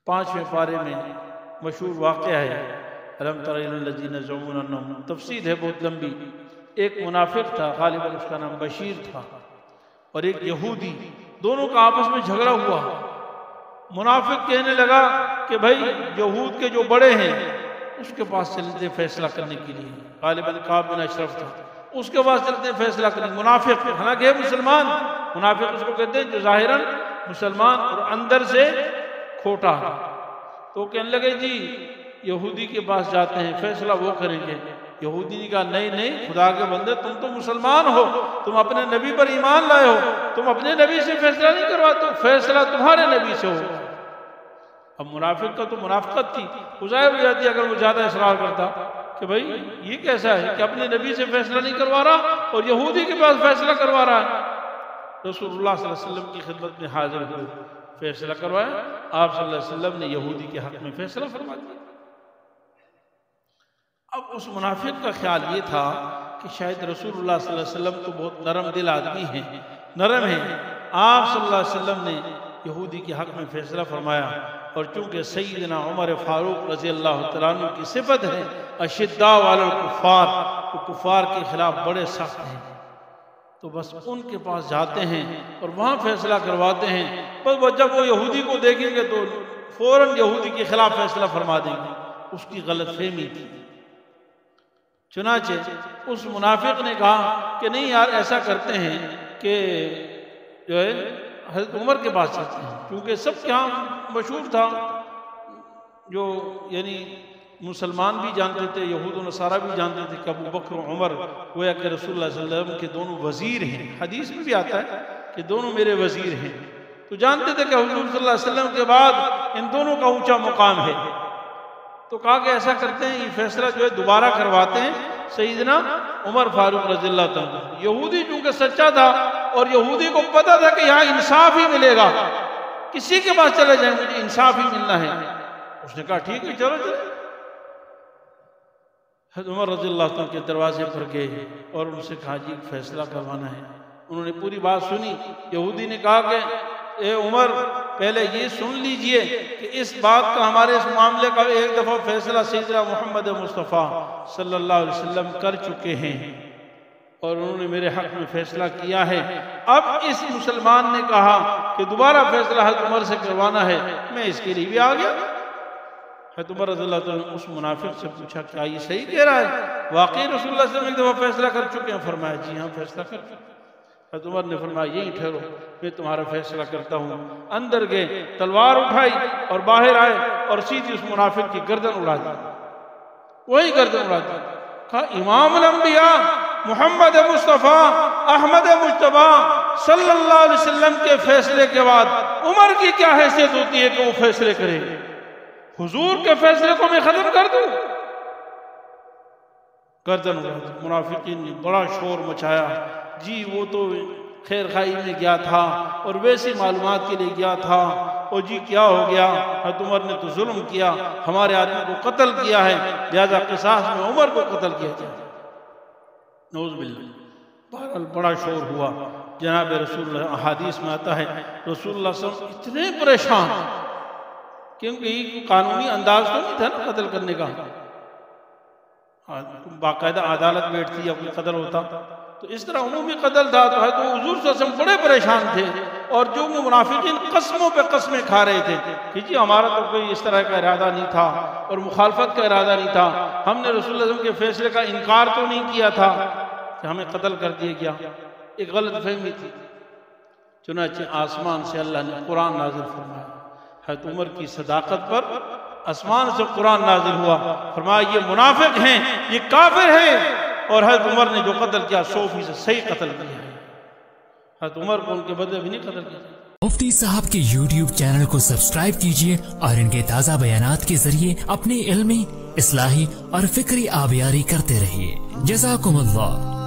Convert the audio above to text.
5ویں پارے میں مشہور واقعہ ہے الم تر الی الذین یزعمون انہم، تفصیل ہے بہت لمبی۔ ایک منافق تھا، غالباً اس کا نام بشیر تھا، اور ایک یہودی، دونوں کا آپس میں جھگڑا ہوا۔ منافق کہنے لگا کہ بھائی یہود کے جو بڑے ہیں اس کے پاس چلتے فیصلہ کرنے کے لیے، غالباً کعب بن اشرف تھا، اس کے پاس چلتے فیصلہ کرنے۔ منافق حالانکہ ہے مسلمان، منافق اس کو کہتے ہیں جو ظاہراً مسلمان اور اندر سے کھوٹا۔ تو کہنے لگے جی یہودی کے پاس جاتے ہیں، فیصلہ وہ کریں گے۔ یہودی نے کہا نہیں نہیں خدا کے بندے، تم تو مسلمان ہو، تم اپنے نبی پر ایمان لائے ہو، تم اپنے نبی سے فیصلہ نہیں کرواتے، فیصلہ تمہارے نبی سے ہوگا۔ اب منافق کا تو منافقت تھی، وہ ظاہر ہو جاتی اگر وہ زیادہ اصرار کرتا کہ بھائی یہ کیسا ہے کہ اپنے نبی سے فیصلہ نہیں کروا رہا اور یہودی کے پاس فیصلہ کروا رہا ہے۔ رسول اللہ صلی اللہ علیہ وسلم کی خدمت میں حاضر ہوئے، فیصلہ کروایا۔ آپ صلی اللہ علیہ وسلم نے یہودی کے حق میں فیصلہ فرما دیا۔ اب اس منافق کا خیال یہ تھا کہ شاید رسول اللہ صلی اللہ علیہ وسلم تو بہت نرم دل آدمی ہیں، نرم ہیں۔ آپ صلی اللہ علیہ وسلم نے یہودی کے حق میں فیصلہ فرمایا، اور چونکہ سیدنا عمر فاروق رضی اللہ تعالیٰ عنہ کی صفت ہے اشداء علی الکفار، وہ کفار کے خلاف بڑے سخت ہیں، تو بس ان کے پاس جاتے ہیں اور وہاں فیصلہ کرواتے ہیں۔ بس جب وہ یہودی کو دیکھیں گے تو فوراً یہودی کے خلاف فیصلہ فرما دیں گے۔ اس کی غلط فہمی تھی۔ چنانچہ اس منافق نے کہا کہ نہیں یار ایسا کرتے ہیں کہ جو ہے حضرت عمر کے پاس چلتے ہیں، کیونکہ سب کے ہاں مشہور تھا، جو یعنی مسلمان بھی جانتے تھے، یہود و نصارہ بھی جانتے تھے کہ ابو بکر و عمر گویا کہ رسول اللہ صلی اللہ علیہ وسلم کے دونوں وزیر ہیں، حدیث میں بھی آتا ہے کہ دونوں میرے وزیر ہیں، تو جانتے تھے کہ حضور صلی اللہ علیہ وسلم کے بعد ان دونوں کا اونچا مقام ہے۔ تو کہا کہ ایسا کرتے ہیں یہ فیصلہ جو ہے دوبارہ کرواتے ہیں سیدنا عمر فاروق رضی اللہ تعالیٰ۔ یہودی چونکہ سچا تھا اور یہودی کو پتا تھا کہ یہاں انصاف ہی ملے گا، کسی کے پاس چلے جائیں مجھے انصاف ہی ملنا ہے، اس نے کہا ٹھیک ہے چلو چلو۔ حضرت عمر رضی اللہ عنہ کے دروازے پر گئے اور ان سے کہا جی فیصلہ کروانا ہے۔ انہوں نے پوری بات سنی۔ یہودی نے کہا کہ اے عمر پہلے یہ سن لیجئے کہ اس بات کا ہمارے اس معاملے کا ایک دفعہ فیصلہ سیدنا محمد مصطفیٰ صلی اللہ علیہ وسلم کر چکے ہیں اور انہوں نے میرے حق میں فیصلہ کیا ہے۔ اب اس مسلمان نے کہا کہ دوبارہ فیصلہ حضرت عمر سے کروانا ہے، میں اس کے لیے بھی آ گیا۔ حضرت عمر رضی اللہ عنہ نے اس منافق سے پوچھا کیا یہ صحیح کہہ رہا ہے؟ واقعی رسول اللہ صلی اللہ علیہ وسلم ایک دفعہ فیصلہ کر چکے ہیں؟ فرمایا جی ہاں فیصلہ کر چکے۔ حضرت عمر نے فرمایا یہیں ٹھہرو میں تمہارا فیصلہ کرتا ہوں۔ اندر گئے، تلوار اٹھائی اور باہر آئے اور سیدھی اس منافق کی گردن اڑا دی، وہی گردن اڑا دی۔ کہا امام الانبیاء محمد مصطفیٰ احمد مجتبیٰ صلی اللہ علیہ وسلم کے فیصلے کے بعد عمر کی کیا حیثیت ہوتی ہے کہ وہ فیصلے کرے؟ حضور کے فیصلے کو میں ختم کر دوں؟ گردن اڑا دی۔ منافقین نے بڑا شور مچایا، جی وہ تو خیر خواہی میں گیا تھا اور ویسی معلومات کے لیے گیا تھا، اور جی کیا ہو گیا، حضرت عمر نے تو ظلم کیا، ہمارے آدمی کو قتل کیا ہے، لہذا قصاص میں عمر کو قتل کیا جائے۔ نعوذ باللہ۔ بہرحال بڑا شور ہوا۔ جناب رسول اللہ، احادیث میں آتا ہے رسول اللہ صلی اللہ علیہ وسلم اتنے پریشان، کیونکہ یہ قانونی انداز تو نہیں تھا نا قتل کرنے کا، باقاعدہ عدالت بیٹھتی یا کوئی قتل ہوتا، تو اس طرح عمومی قتل تھا۔ تو حضور صلی اللہ علیہ وسلم بڑے پریشان تھے، اور جو منافقین قسموں پہ قسمیں کھا رہے تھے کہ جی ہمارا تو کوئی اس طرح کا ارادہ نہیں تھا اور مخالفت کا ارادہ نہیں تھا، ہم نے رسول اللہ علیہ وسلم کے فیصلے کا انکار تو نہیں کیا تھا کہ ہمیں قتل کر دیا گیا، ایک غلط فہمی تھی۔ چنانچہ آسمان سے اللہ نے قرآن نازل فرمایا، حضرت عمر کی صداقت پر آسمان سے قرآن نازل ہوا، فرمایا یہ منافق ہیں، یہ کافر ہیں، اور حضرت عمر نے جو قتل کیا 100% صحیح قتل کیا ہے۔ حضرت عمر کو ان کے بدلے بھی نہیں قتل کیا۔ مفتی صاحب کے YouTube چینل کو سبسکرائب کیجئے اور ان کے تازہ بیانات کے ذریعے اپنی علمی، اصلاحی اور فکری آبیاری کرتے رہیے۔ جزاکم اللہ۔